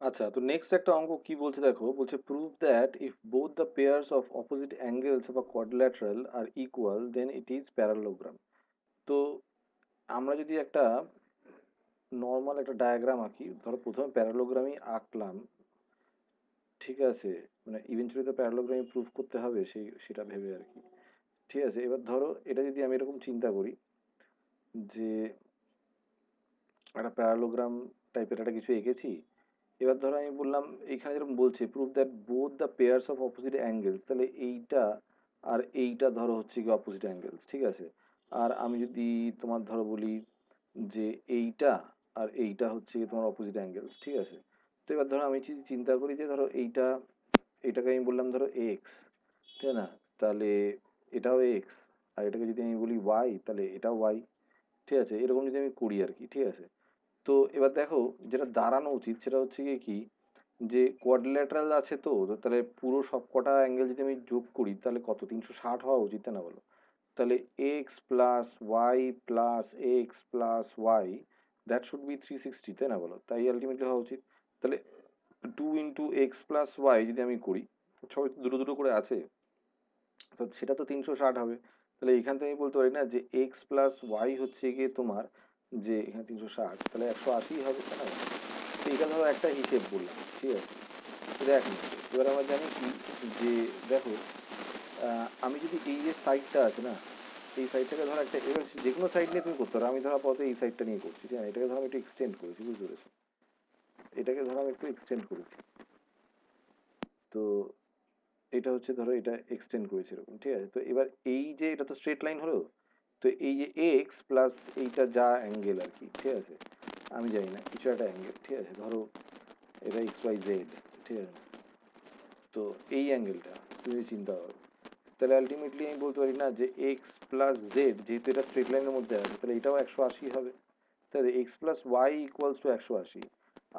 আচ্ছা, তো নেক্সট একটা অঙ্ক কি বলছে দেখো, বলছে prove that if both the pairs of opposite angles of a quadrilateral are equal then it is parallelogram. তো আমরা যদি একটা নর্মাল একটা ডায়াগ্রাম আঁকি, ধরো প্রথমে প্যারালোগ্রামই আঁকলাম, ঠিক আছে, মানে ইভেনচুয়ালি তো প্যারালোগ্রামই প্রুভ করতে হবে সেটা ভেবে আর কি। ঠিক আছে, এবার ধরো এটা যদি আমি এরকম চিন্তা করি যে একটা প্যারালোগ্রাম টাইপের একটা কিছু এঁকেছি। এবার ধরো আমি বললাম, এখানে যেরকম বলছে prove that both the pairs of opposite angles, তাহলে এইটা আর এইটা ধরো হচ্ছে কি অপোজিট অ্যাঙ্গেলস, ঠিক আছে। আর আমি যদি তোমার ধরো বলি যে এইটা আর এইটা হচ্ছে কি তোমার অপোজিট অ্যাঙ্গেলস, ঠিক আছে। তো এবার ধরো আমি যদি চিন্তা করি যে ধরো এটাকে আমি বললাম ধরো এক্স, ঠিক না, তাহলে এটাও এক্স, আর এটাকে যদি আমি বলি ওয়াই তাহলে এটাও ওয়াই, ঠিক আছে। এরকম যদি আমি করি আর কি, ঠিক আছে। তো এবার দেখো, যেটা দাঁড়ানো উচিত সেটা হচ্ছে গিয়ে কি, যে কোয়াড্রিল্যাটারাল আছে, তো তো তাহলে পুরো সবকটা অ্যাঙ্গেল যদি আমি যোগ করি তাহলে কত, 360 হওয়া উচিত, তাই না বলো। তাহলে X plus Y plus X plus Y, that should be 360, তাই না বলো, তাই আলটিমেটলি হওয়া উচিত। তাহলে 2 × x + y যদি আমি করি, সবাই তো দুটো দুটো করে আছে, তো সেটা তো 360 হবে। তাহলে এখান থেকে আমি বলতে পারি না যে এক্স প্লাস ওয়াই হচ্ছে গিয়ে তোমার, যে এখানে 360 তাহলে 180 হবে, তাই না। তো এটা ধরো একটা হিসেব বললাম, ঠিক আছে। দেখ না, এবার আমরা জানি কি, যে দেখো, আমি যদি এই যে সাইডটা আছে না, এই সাইডটাকে ধরো একটা, এবার যে কোনো সাইড নিয়ে তুমি করতে পারো, আমি ধরো আপাতত এই সাইডটা নিয়ে করছি, ঠিক আছে। এটাকে ধরো আমি একটু এক্সটেন্ড করেছি, বুঝতে পেরেছো, এটাকে ধরো আমি একটু এক্সটেন্ড করেছি। তো এটা হচ্ছে ধরো এটা এক্সটেন্ড করেছে এরকম, ঠিক আছে। তো এবার এই যে এটা তো স্ট্রেট লাইন হলো, তো এই যে এক্স প্লাস এইটা যা অ্যাঙ্গেল আর কি, ঠিক আছে, আমি জানি না কিছু একটা অ্যাঙ্গেল, ঠিক আছে, ধরো এটা XYZ, ঠিক আছে। তো এই অ্যাঙ্গেলটা তুমি যদি চিন্তা করো, তাহলে আলটিমেটলি আমি বলতে পারি না যে এক্স প্লাস জেড, যেহেতু এটা স্ট্রেট লাইনের মধ্যে আছে, তাহলে এটাও 180 হবে। তাহলে X plus Y equals to 180,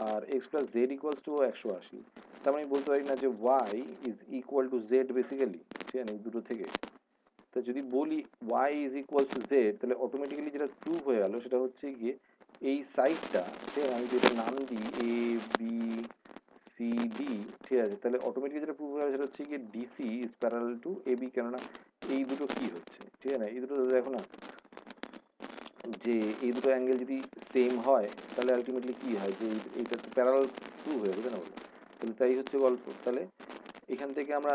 আর X plus Z equals to 180। তার মানে আমি বলতে পারি না যে Y is equal to Z basically, ঠিক আছে, এই দুটো থেকে। তো যদি বলি Y is equal to Z, তাহলে অটোমেটিক্যালি যেটা প্রুভ হয়ে গেল সেটা হচ্ছে গিয়ে এই সাইডটা, ঠিক আছে, আমি যেটা নাম দিই এ বি সি ডি, ঠিক আছে, তাহলে অটোমেটিক্যালি যেটা প্রুভ হয়ে গেল সেটা হচ্ছে গিয়ে DC is parallel to A B, কেননা এই দুটো কি হচ্ছে, ঠিক আছে না, এই দুটো দেখো না, যে এই দুটো অ্যাঙ্গেল যদি সেম হয় তাহলে আলটিমেটলি কি হয়, যে এইটা তো প্যারালাল প্রুভ হয়ে যাবে না বলো। তাহলে তাই হচ্ছে গল্প। তাহলে এখান থেকে আমরা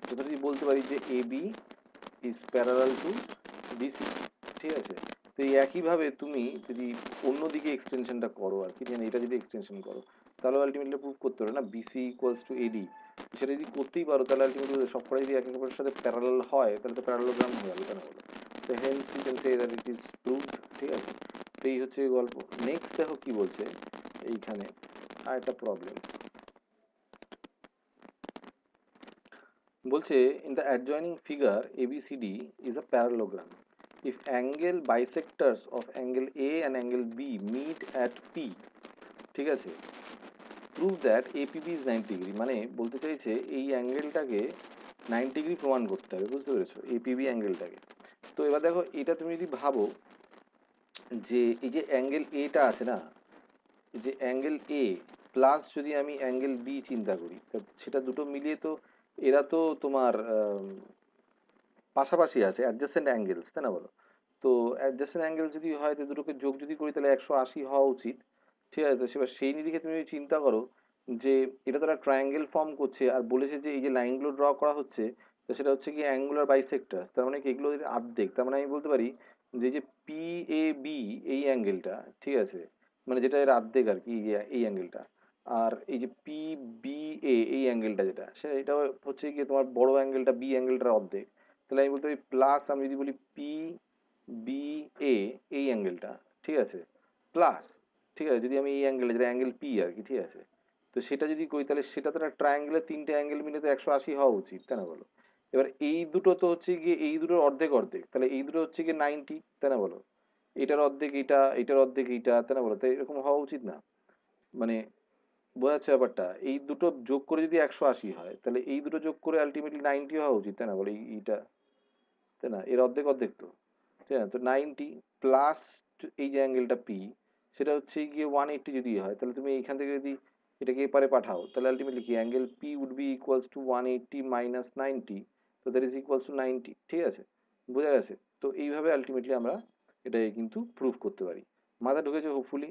যথারীতি বলতে পারি যে A B is parallel to DC, ঠিক আছে। তো এই একইভাবে তুমি যদি অন্যদিকে এক্সটেনশনটা করো আর কি, মানে এটা যদি এক্সটেনশন করো, তাহলে আলটিমেটলি প্রুভ করতে পারো না বিসি ইকুয়ালস টু এডি। সেটা যদি করতেই পারো তাহলে আলটিমেটলি সবকটা যদি একে অপরের সাথে প্যারালাল হয় তাহলে তো প্যারালোগ্রাম হয়ে গেল, কেন বলো। তো hence you can say that it is proved, ঠিক আছে। তো এই হচ্ছে গল্প। নেক্সট দেখো কি বলছে এইখানে, আর একটা প্রবলেম বলছে, in the adjoining figure ABCD is a parallelogram. If angle bisectors of angle A and angle B meet at P, ঠিক আছে, prove that APB is 90 degree. মানে বলতে চাইছে এই অ্যাঙ্গেলটাকে 90 ডিগ্রি প্রমাণ করতে হবে, বুঝতে পেরেছো, এপিবি অ্যাঙ্গেলটাকে। তো এবার দেখো, এটা তুমি যদি ভাবো যে এই যে অ্যাঙ্গেল এটা আছে না, এই যে অ্যাঙ্গেল এ প্লাস যদি আমি অ্যাঙ্গেল বি চিন্তা করি, সেটা দুটো মিলিয়ে তো এরা তো তোমার পাশাপাশি আছে, অ্যাডজাসেন্ট অ্যাঙ্গেলস, তাই না বলো। তো অ্যাডজাসেন্ট অ্যাঙ্গেল যদি হয় তো দুটোকে যোগ যদি করি তাহলে 180 হওয়া উচিত, ঠিক আছে। তো সেবার সেই নিরিখে তুমি যদি চিন্তা করো যে এটা তো একটা ট্রায়াঙ্গেল ফর্ম করছে, আর বলেছে যে এই যে লাইনগুলো ড্র করা হচ্ছে, তো সেটা হচ্ছে কি অ্যাঙ্গুলার বাইসেক্টার্স, তার মানে কি এগুলো অর্ধেক, তার মানে আমি বলতে পারি যে যে পি এ বি এই অ্যাঙ্গেলটা, ঠিক আছে, মানে যেটা এর অর্ধেক আর কি, এই অ্যাঙ্গেলটা। আর এই যে পি বি এ এই অ্যাঙ্গেলটা যেটা, সেটা এটা হচ্ছে কি তোমার বড় অ্যাঙ্গেলটা বি অ্যাঙ্গেলটার অর্ধেক। তাহলে আমি বলতে পারি প্লাস, আমি যদি বলি পি বি এ এই অ্যাঙ্গেলটা, ঠিক আছে, প্লাস, ঠিক আছে, যদি আমি এই অ্যাঙ্গেলটা যেটা অ্যাঙ্গেল পি আর কি, ঠিক আছে, তো সেটা যদি করি তাহলে সেটা তো একটা ট্রায়াঙ্গেলের তিনটে অ্যাঙ্গেল মিলে তো 180 হওয়া উচিত, তাই না বলো। এবার এই দুটো তো হচ্ছে গিয়ে এই দুটোর অর্ধেক অর্ধেক, তাহলে এই দুটো হচ্ছে গিয়ে 90, তাই না বলো। এটার অর্ধেক এইটা, এটার অর্ধেক এইটা, তাই না বলো, তাই এরকম হওয়া উচিত না, মানে বোঝা যাচ্ছে ব্যাপারটা। এই দুটো যোগ করে যদি 180 হয় তাহলে এই দুটো যোগ করে আলটিমেটলি 90 হওয়া উচিত, তাই না বলো, এইটা, তাই না, এর অর্ধেক অর্ধেক তো, ঠিক আছে। তো 90 প্লাস এই যে অ্যাঙ্গেলটা পি, সেটা হচ্ছে গিয়ে 180 যদি হয় তাহলে তুমি এইখান থেকে যদি এটাকে এপারে পাঠাও, তাহলে আলটিমেটলি কি angle P would be equals to 180 minus 90, তো দ্যাট ইজ ইকুয়ালস টু 90। ঠিক আছে, বোঝা গেছে? তো এইভাবে আলটিমেটলি আমরা এটাকে কিন্তু প্রুভ করতে পারি। মাথা ঢুকেছে হোপফুলি?